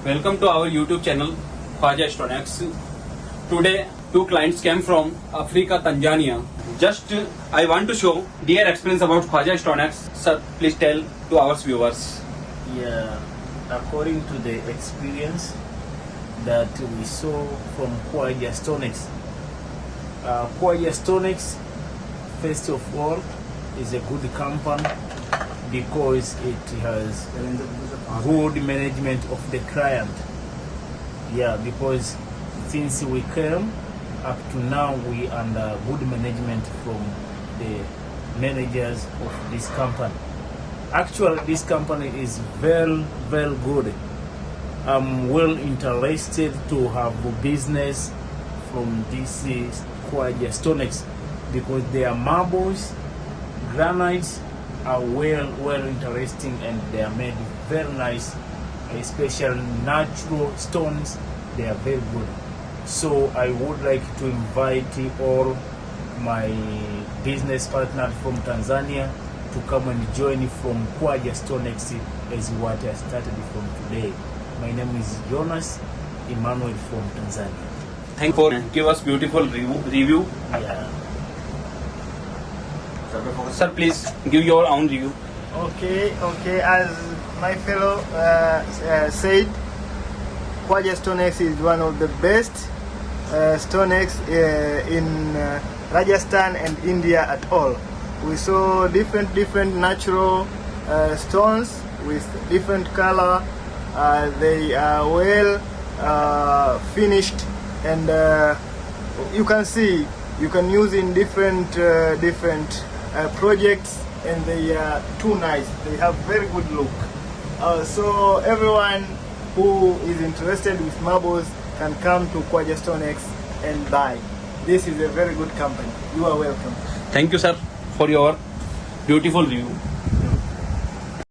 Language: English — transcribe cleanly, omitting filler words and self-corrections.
Welcome to our YouTube channel KHAWAZA STONEX. Today two clients came from Africa, Tanzania. Just I want to show their experience about KHAWAZA STONEX. Sir, please tell to our viewers. Yeah, according to the experience that we saw from KHAWAZA STONEX, KHAWAZA STONEX, first of all, is a good company because it has good management of the client. Yeah, because since we came up to now, we under good management from the managers of this company. Actually, this company is very good. I'm well interested to have a business from this KHAWAZA STONEX because their marbles, granites are well interesting, and they are made very nice, especially natural stones. They are very good. So I would like to invite all my business partners from Tanzania to come and join from KHAWAZA STONEX as what I started from today. My name is Jonas Emmanuel from Tanzania. Thank you for give us beautiful review. Yeah. Sir, please give your own review. Okay. As my fellow said, KHAWAZA STONEX is one of the best STONEX in Rajasthan and India at all. We saw different natural stones with different color. They are well finished, and you can see you can use in different projects, and they are too nice. They have very good look. So everyone who is interested with marbles can come to KHAWAZA STONEX and buy. This is a very good company. You are welcome. Thank you, sir, for your beautiful review.